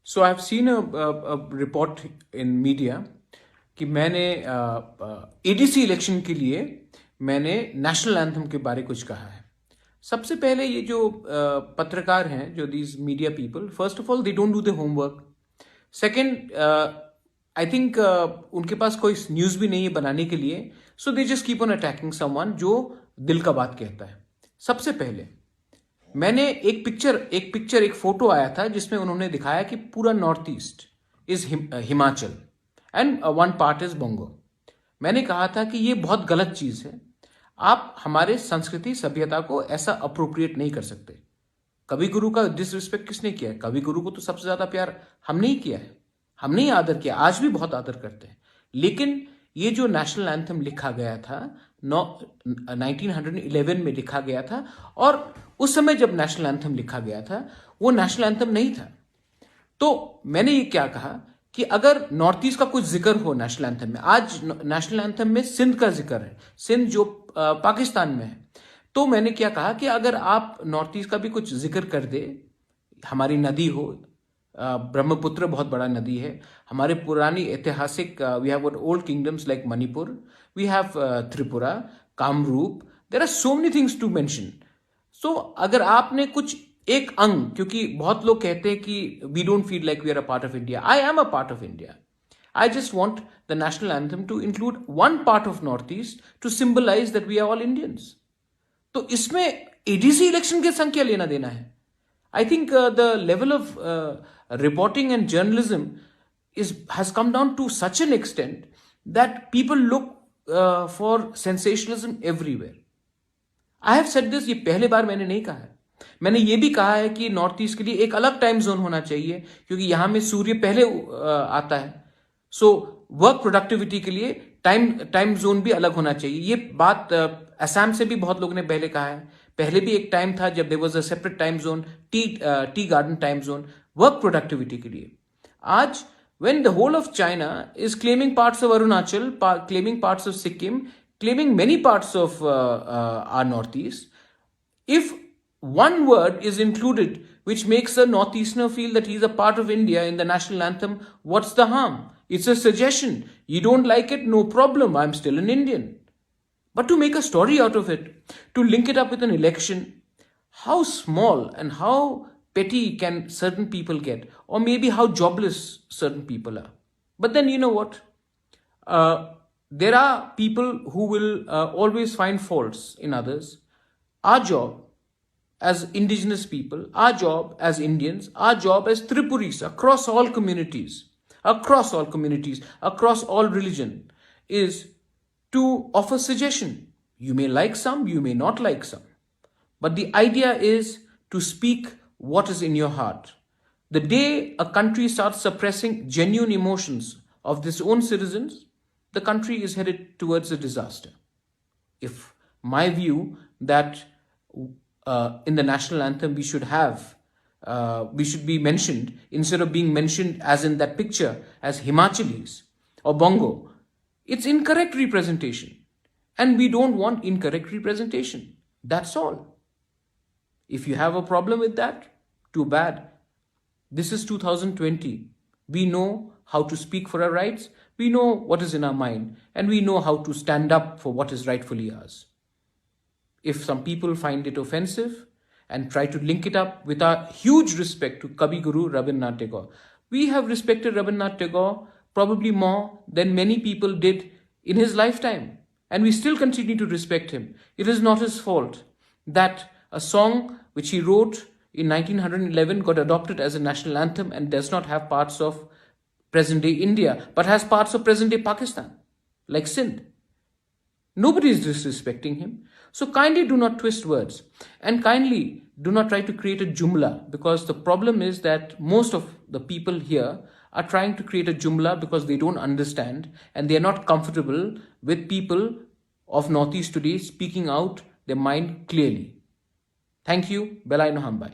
So I've seen a report in media कि मैंने ADC election के लिए मैंने नेशनल एंथम के बारे कुछ कहा है। सबसे पहले ये जो पत्रकार हैं, जो these media people, first of all they don't do the homework. Second, I think उनके पास कोई न्यूज़ भी नहीं है बनाने के लिए, so they just keep on attacking someone जो दिल का बात कहता है। सबसे पहले मैंने एक फोटो आया था जिसमें उन्होंने दिखाया कि पूरा north east is Himachal and one part is बंगो। मैंने कहा था कि ये बहुत गलत चीज है, आप हमारे संस्कृति सभ्यता को ऐसा अप्रोप्रिएट नहीं कर सकते। कवि गुरु का डिसरिस्पेक्ट किसने किया है? कवि गुरु को तो सबसे ज्यादा प्यार हमने ही किया है, हमने ही आदर किया, आज भी बहुत आदर करते हैं। लेकिन ये जो नेशनल एंथम लिखा गया था 1911 में लिखा गया था, और उस समय जब नेशनल एंथम लिखा गया था वो नेशनल एंथम नहीं था। तो मैंने ये क्या कहा कि अगर नॉर्थ ईस्ट का कुछ जिक्र हो नेशनल एंथम में, आज नेशनल एंथम में सिंध का जिक्र है, सिंध जो पाकिस्तान में है, तो मैंने क्या कहा कि अगर आप नॉर्थ ईस्ट का भी कुछ जिक्र कर दे, हमारी नदी हो, ब्रह्मपुत्र बहुत बड़ा नदी है, हमारे पुरानी ऐतिहासिक, we have old kingdoms like Manipur, we have Tripura, Kamrup, there are so many things to mention. So अगर आपने कुछ एक अंग, क्योंकि बहुत लोग कहते हैं कि we don't feel like we are a part of India, I am a part of India, I just want the national anthem to include one part of Northeast to symbolize that we are all Indians. तो इसमें ADC election के संग क्या लेना देना है? I think the level of reporting and journalism has come down to such an extent that people look for sensationalism everywhere. I have said this, ये पहले बार मैंने नहीं कहा है। मैंने ये भी कहा है कि नॉर्थ ईस्ट के लिए एक अलग टाइम जोन होना चाहिए, क्योंकि यहां में सूर्य पहले आता है। सो वर्क प्रोडक्टिविटी के लिए टाइम जोन भी अलग होना चाहिए। ये बात असम से भी बहुत लोगों ने पहले कहा है। पहले भी एक टाइम था जब there was a separate time zone, tea garden time zone, work productivity के लिए। आज when the whole of China is claiming parts of Arunachal, claiming parts of Sikkim, claiming many parts of our northeast, if one word is included which makes a northeasterner feel that he's a part of India in the national anthem, what's the harm? It's a suggestion. You don't like it, no problem, I'm still an Indian. But to make a story out of it, to link it up with an election, how small and how petty can certain people get, or maybe how jobless certain people are. But then you know what? There are people who will always find faults in others. Our job as indigenous people, our job as Indians, our job as Tripuris across all communities, across all religion, is to offer suggestion. You may like some, you may not like some. But the idea is to speak what is in your heart. The day a country starts suppressing genuine emotions of its own citizens, the country is headed towards a disaster. If my view that in the national anthem we should be mentioned, instead of being mentioned as in that picture as Himachalis or Bongo, it's incorrect representation. And we don't want incorrect representation. That's all. If you have a problem with that, too bad. This is 2020. We know how to speak for our rights, we know what is in our mind, and we know how to stand up for what is rightfully ours. If some people find it offensive and try to link it up with our huge respect to Kavi Guru Rabindranath Tagore, we have respected Rabindranath Tagore probably more than many people did in his lifetime, and we still continue to respect him. It is not his fault that a song which he wrote in 1911 got adopted as a national anthem and does not have parts of present-day India, but has parts of present-day Pakistan, like Sindh. Nobody is disrespecting him. So kindly do not twist words, and kindly do not try to create a jumla, because the problem is that most of the people here are trying to create a jumla because they don't understand and they are not comfortable with people of Northeast today speaking out their mind clearly. Thank you. Belai no Hambai.